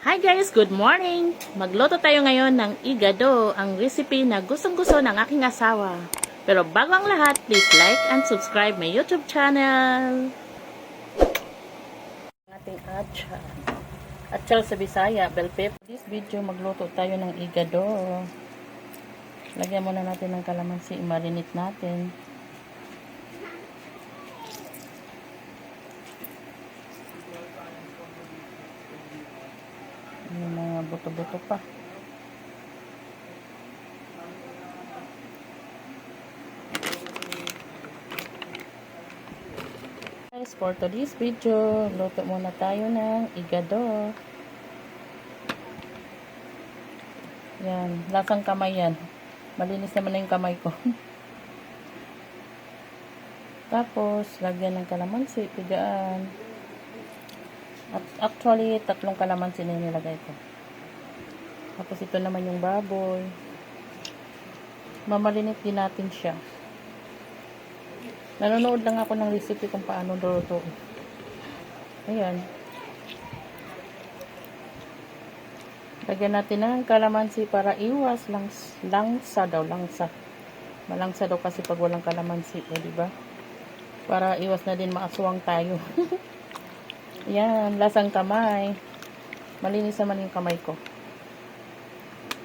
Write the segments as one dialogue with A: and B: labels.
A: Hi guys, good morning! Magluto tayo ngayon ng igado, ang recipe na gustong-gusto ng aking asawa. Pero bago ang lahat, please like and subscribe my YouTube channel. Ating atchal. Atchal sa Bisaya, bell pepper. This video, magluto tayo ng igado. Lagyan muna natin ng kalamansi, marinate natin. Yung mga buto-buto pa. Guys, for today's video, luto muna tayo ng igado. Yan, lasang kamay yan. Malinis naman na yung kamay ko. Tapos, lagyan ng kalamansi, pigaan. At actually, 3 kalamansi na nilagay ko. Tapos ito naman yung baboy. Mamalinit din natin siya. Nanonood lang ako ng recipe kung paano lutuin. Ayan. Lagyan natin ng kalamansi para iwas langsa daw, langsa. Malangsa daw kasi pag walang kalamansi, diba? Para iwas na din maaswang tayo. Yan, lasang kamay. Malinis naman yung kamay ko.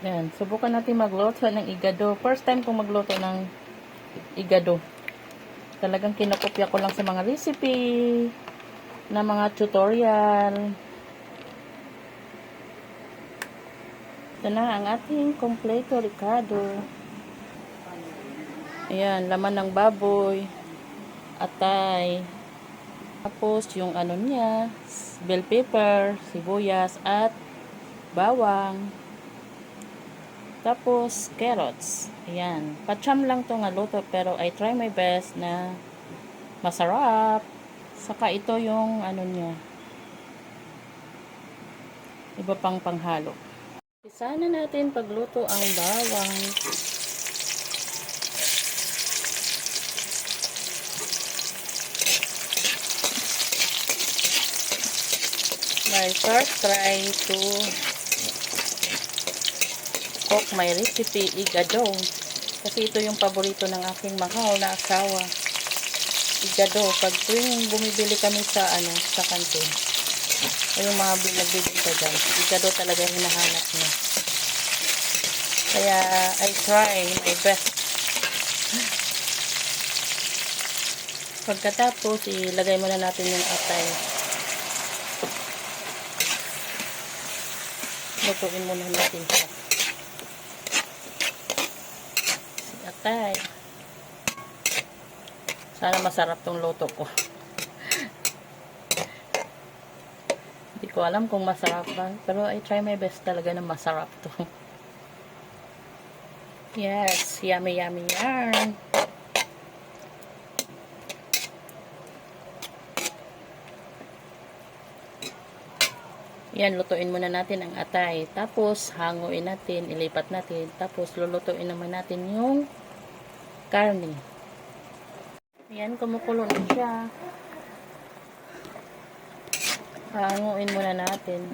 A: Yan, subukan natin magluto ng igado. First time kong magluto ng igado. Talagang kinakopya ko lang sa mga recipe, na mga tutorial. Ito na ang ating kompleto ricado. Ayan, laman ng baboy, atay, tapos yung ano niya, bell pepper, sibuyas, at bawang. Tapos carrots. Ayan. Patsyam lang to nga luto, pero I try my best na masarap. Saka ito yung ano niya. Iba pang panghalo. Isa na natin pagluto ang bawang. My first try to cook my recipe igado. Kasi ito yung paborito ng aking mahal na asawa. Igado. Pag tuwing bumibili kami sa sa kantin. O yung mga nagbibinta dyan. Igado talaga yung hinahanap niya. Kaya I try my best. Pagkatapos, ilagay muna natin yung atay. Lutuin muna natin siya. Atay. Sana masarap tong luto ko. Hindi ko alam kung masarap ba. Pero I try my best talaga na masarap to. Yes. Yummy, yummy, yarn. Yan, lutuin muna natin ang atay. Tapos, hanguin natin, ilipat natin. Tapos, lulutuin naman natin yung karne. Yan, kumukulo na siya. Hanguin muna natin.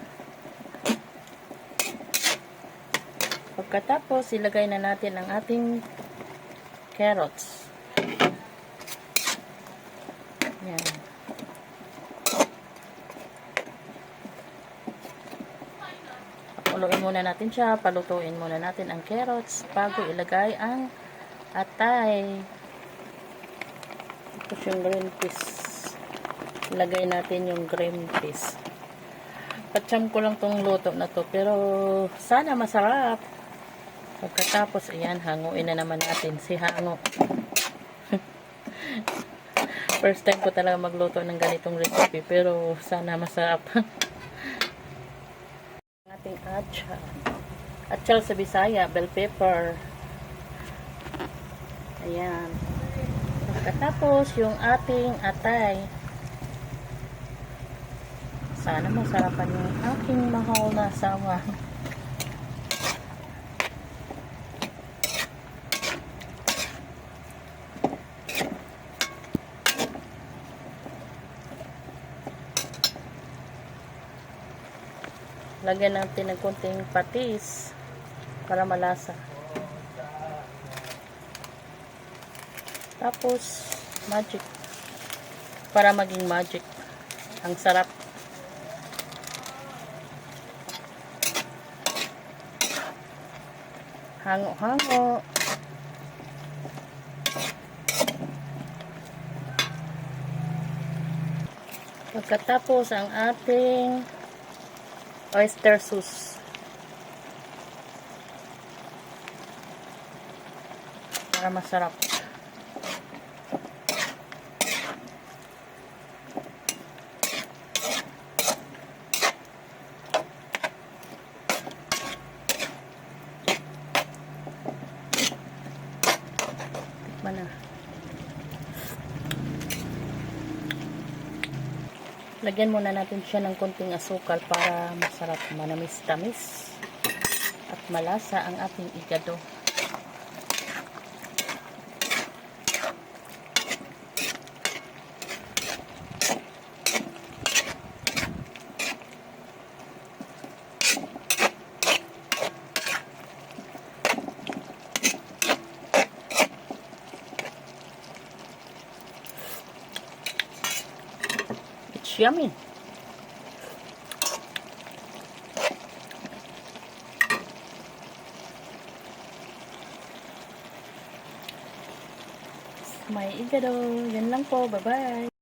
A: Pagkatapos, ilagay na natin ang ating carrots. Yan. Paluin muna natin siya, palutuin muna natin ang carrots bago ilagay ang atay. Tapos yung green peas. Ilagay natin yung green peas. Patsyam ko lang tong luto na to, pero sana masarap. Pagkatapos, ayan, hanguin na naman natin si hango. First time ko talaga magluto ng ganitong recipe, pero sana masarap. Ating atchal. Atchal sa Bisaya, bell pepper. Ayan. Pagkatapos, yung ating atay. Sana masarapan yung aking mahal na asawa. Lagyan natin ng konting patis para malasa. Tapos, magic. Para maging magic. Ang sarap. Hango-hango. Pagkatapos ang ating oyster sauce. Para masarap. Tikman na. Lagyan muna natin siya ng konting asukal para masarap, manamis-tamis at malasa ang ating igado. It's yummy. My igado. Yan lang po. Bye-bye.